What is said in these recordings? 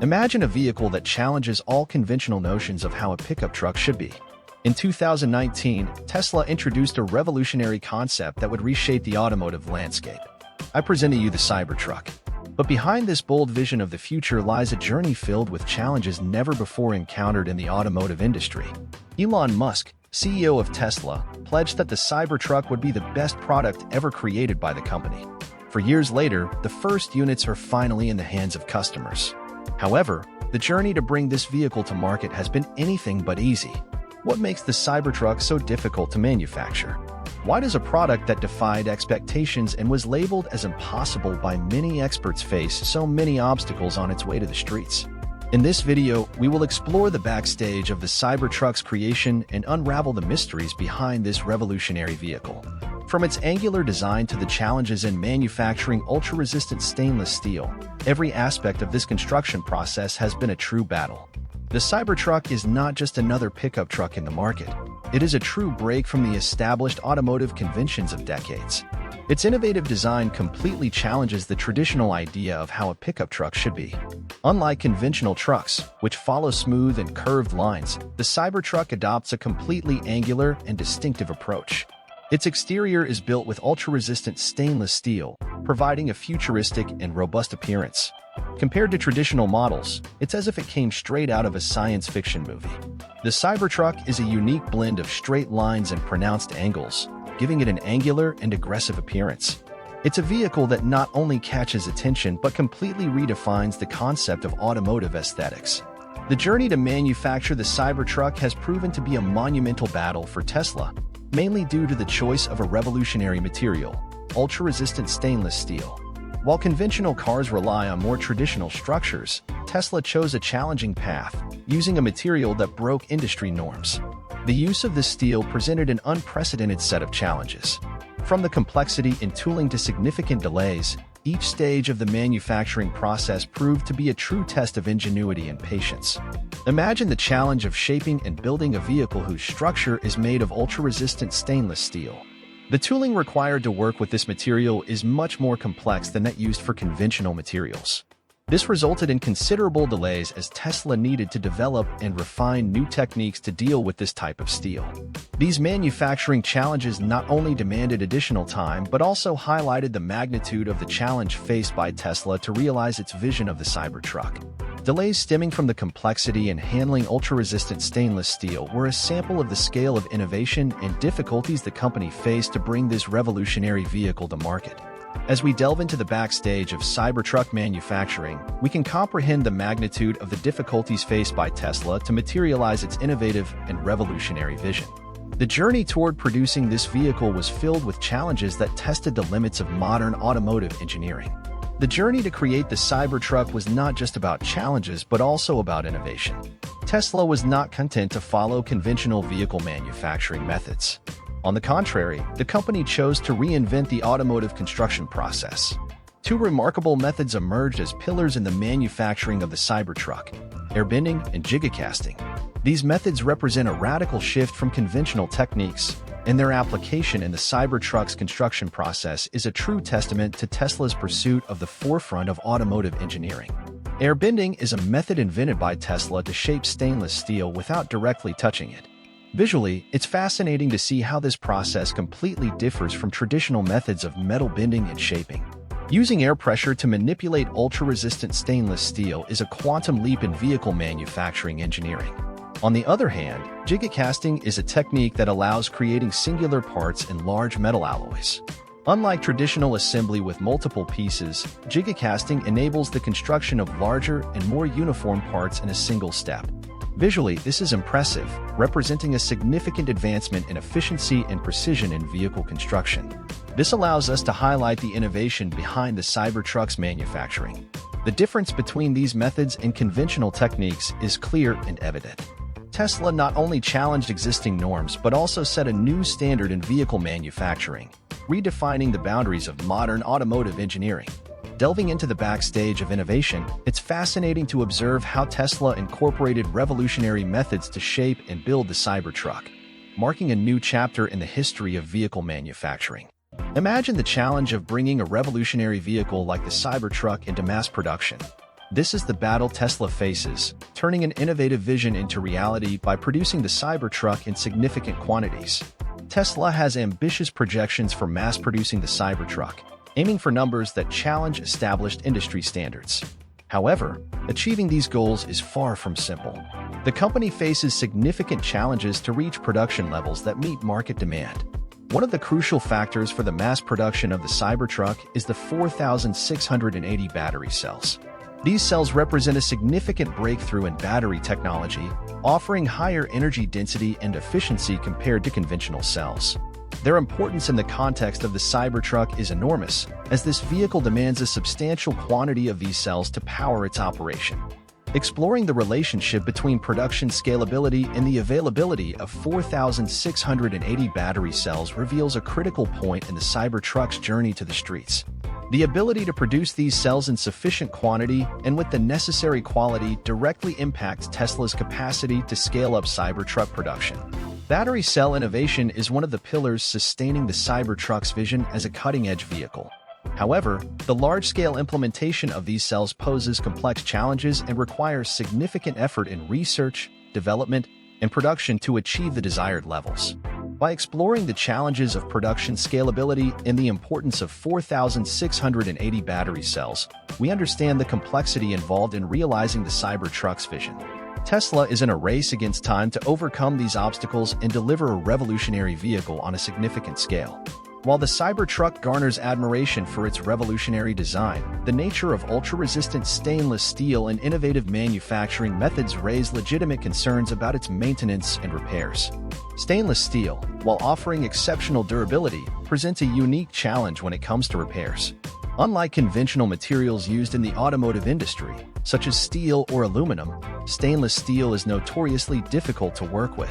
Imagine a vehicle that challenges all conventional notions of how a pickup truck should be. In 2019, Tesla introduced a revolutionary concept that would reshape the automotive landscape. I present to you the Cybertruck. But behind this bold vision of the future lies a journey filled with challenges never before encountered in the automotive industry. Elon Musk, CEO of Tesla, pledged that the Cybertruck would be the best product ever created by the company. For years later, the first units are finally in the hands of customers. However, the journey to bring this vehicle to market has been anything but easy. What makes the Cybertruck so difficult to manufacture? Why does a product that defied expectations and was labeled as impossible by many experts face so many obstacles on its way to the streets? In this video, we will explore the backstage of the Cybertruck's creation and unravel the mysteries behind this revolutionary vehicle. From its angular design to the challenges in manufacturing ultra-resistant stainless steel, every aspect of this construction process has been a true battle. The Cybertruck is not just another pickup truck in the market. It is a true break from the established automotive conventions of decades. Its innovative design completely challenges the traditional idea of how a pickup truck should be. Unlike conventional trucks, which follow smooth and curved lines, the Cybertruck adopts a completely angular and distinctive approach. Its exterior is built with ultra-resistant stainless steel, providing a futuristic and robust appearance. Compared to traditional models, it's as if it came straight out of a science fiction movie. The Cybertruck is a unique blend of straight lines and pronounced angles, giving it an angular and aggressive appearance. It's a vehicle that not only catches attention but completely redefines the concept of automotive aesthetics. The journey to manufacture the Cybertruck has proven to be a monumental battle for Tesla, mainly due to the choice of a revolutionary material, ultra-resistant stainless steel. While conventional cars rely on more traditional structures, Tesla chose a challenging path, using a material that broke industry norms. The use of this steel presented an unprecedented set of challenges. From the complexity in tooling to significant delays, each stage of the manufacturing process proved to be a true test of ingenuity and patience. Imagine the challenge of shaping and building a vehicle whose structure is made of ultra-resistant stainless steel. The tooling required to work with this material is much more complex than that used for conventional materials. This resulted in considerable delays as Tesla needed to develop and refine new techniques to deal with this type of steel. These manufacturing challenges not only demanded additional time but also highlighted the magnitude of the challenge faced by Tesla to realize its vision of the Cybertruck. Delays stemming from the complexity in handling ultra-resistant stainless steel were a sample of the scale of innovation and difficulties the company faced to bring this revolutionary vehicle to market. As we delve into the backstage of Cybertruck manufacturing, we can comprehend the magnitude of the difficulties faced by Tesla to materialize its innovative and revolutionary vision. The journey toward producing this vehicle was filled with challenges that tested the limits of modern automotive engineering. The journey to create the Cybertruck was not just about challenges but also about innovation. Tesla was not content to follow conventional vehicle manufacturing methods. On the contrary, the company chose to reinvent the automotive construction process. Two remarkable methods emerged as pillars in the manufacturing of the Cybertruck: airbending and gigacasting. These methods represent a radical shift from conventional techniques, and their application in the Cybertruck's construction process is a true testament to Tesla's pursuit of the forefront of automotive engineering. Airbending is a method invented by Tesla to shape stainless steel without directly touching it. Visually, it's fascinating to see how this process completely differs from traditional methods of metal bending and shaping. Using air pressure to manipulate ultra-resistant stainless steel is a quantum leap in vehicle manufacturing engineering. On the other hand, gigacasting is a technique that allows creating singular parts in large metal alloys. Unlike traditional assembly with multiple pieces, gigacasting enables the construction of larger and more uniform parts in a single step. Visually, this is impressive, representing a significant advancement in efficiency and precision in vehicle construction. This allows us to highlight the innovation behind the Cybertruck's manufacturing. The difference between these methods and conventional techniques is clear and evident. Tesla not only challenged existing norms but also set a new standard in vehicle manufacturing, redefining the boundaries of modern automotive engineering. Delving into the backstage of innovation, it's fascinating to observe how Tesla incorporated revolutionary methods to shape and build the Cybertruck, marking a new chapter in the history of vehicle manufacturing. Imagine the challenge of bringing a revolutionary vehicle like the Cybertruck into mass production. This is the battle Tesla faces, turning an innovative vision into reality by producing the Cybertruck in significant quantities. Tesla has ambitious projections for mass-producing the Cybertruck, aiming for numbers that challenge established industry standards. However, achieving these goals is far from simple. The company faces significant challenges to reach production levels that meet market demand. One of the crucial factors for the mass production of the Cybertruck is the 4,680 battery cells. These cells represent a significant breakthrough in battery technology, offering higher energy density and efficiency compared to conventional cells. Their importance in the context of the Cybertruck is enormous, as this vehicle demands a substantial quantity of these cells to power its operation. Exploring the relationship between production scalability and the availability of 4,680 battery cells reveals a critical point in the Cybertruck's journey to the streets. The ability to produce these cells in sufficient quantity and with the necessary quality directly impacts Tesla's capacity to scale up Cybertruck production. Battery cell innovation is one of the pillars sustaining the Cybertruck's vision as a cutting-edge vehicle. However, the large-scale implementation of these cells poses complex challenges and requires significant effort in research, development, and production to achieve the desired levels. By exploring the challenges of production scalability and the importance of 4,680 battery cells, we understand the complexity involved in realizing the Cybertruck's vision. Tesla is in a race against time to overcome these obstacles and deliver a revolutionary vehicle on a significant scale. While the Cybertruck garners admiration for its revolutionary design, the nature of ultra-resistant stainless steel and innovative manufacturing methods raise legitimate concerns about its maintenance and repairs. Stainless steel, while offering exceptional durability, presents a unique challenge when it comes to repairs. Unlike conventional materials used in the automotive industry, such as steel or aluminum, stainless steel is notoriously difficult to work with.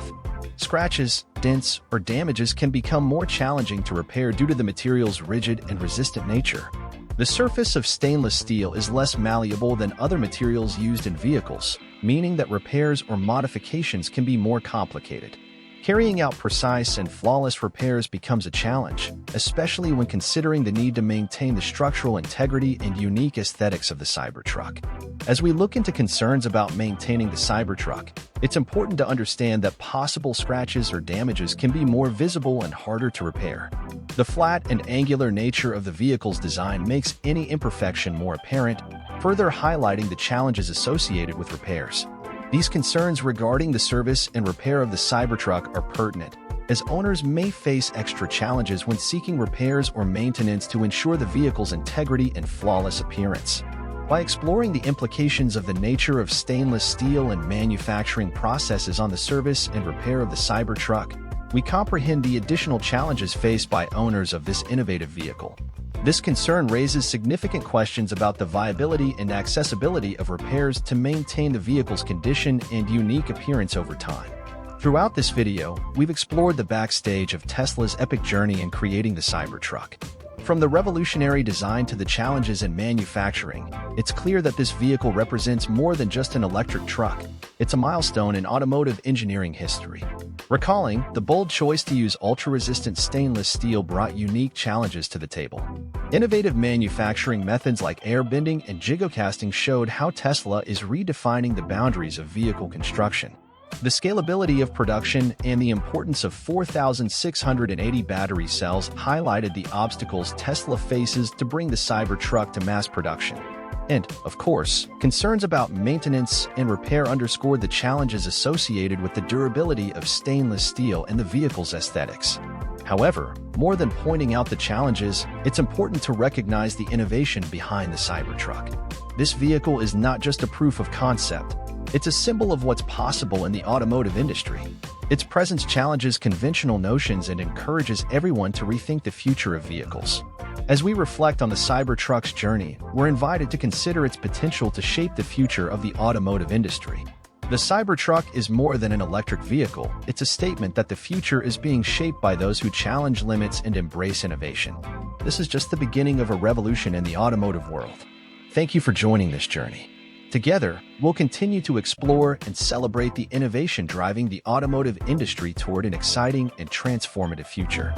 Scratches, dents, or damages can become more challenging to repair due to the material's rigid and resistant nature. The surface of stainless steel is less malleable than other materials used in vehicles, meaning that repairs or modifications can be more complicated. Carrying out precise and flawless repairs becomes a challenge, especially when considering the need to maintain the structural integrity and unique aesthetics of the Cybertruck. As we look into concerns about maintaining the Cybertruck, it's important to understand that possible scratches or damages can be more visible and harder to repair. The flat and angular nature of the vehicle's design makes any imperfection more apparent, further highlighting the challenges associated with repairs. These concerns regarding the service and repair of the Cybertruck are pertinent, as owners may face extra challenges when seeking repairs or maintenance to ensure the vehicle's integrity and flawless appearance. By exploring the implications of the nature of stainless steel and manufacturing processes on the service and repair of the Cybertruck, we comprehend the additional challenges faced by owners of this innovative vehicle. This concern raises significant questions about the viability and accessibility of repairs to maintain the vehicle's condition and unique appearance over time. Throughout this video, we've explored the backstage of Tesla's epic journey in creating the Cybertruck. From the revolutionary design to the challenges in manufacturing, it's clear that this vehicle represents more than just an electric truck. It's a milestone in automotive engineering history. Recalling, the bold choice to use ultra-resistant stainless steel brought unique challenges to the table. Innovative manufacturing methods like air bending and gigocasting showed how Tesla is redefining the boundaries of vehicle construction. The scalability of production and the importance of 4,680 battery cells highlighted the obstacles Tesla faces to bring the Cybertruck to mass production. And, of course, concerns about maintenance and repair underscored the challenges associated with the durability of stainless steel and the vehicle's aesthetics. However, more than pointing out the challenges, it's important to recognize the innovation behind the Cybertruck. This vehicle is not just a proof of concept, it's a symbol of what's possible in the automotive industry. Its presence challenges conventional notions and encourages everyone to rethink the future of vehicles. As we reflect on the Cybertruck's journey, we're invited to consider its potential to shape the future of the automotive industry. The Cybertruck is more than an electric vehicle, it's a statement that the future is being shaped by those who challenge limits and embrace innovation. This is just the beginning of a revolution in the automotive world. Thank you for joining this journey. Together, we'll continue to explore and celebrate the innovation driving the automotive industry toward an exciting and transformative future.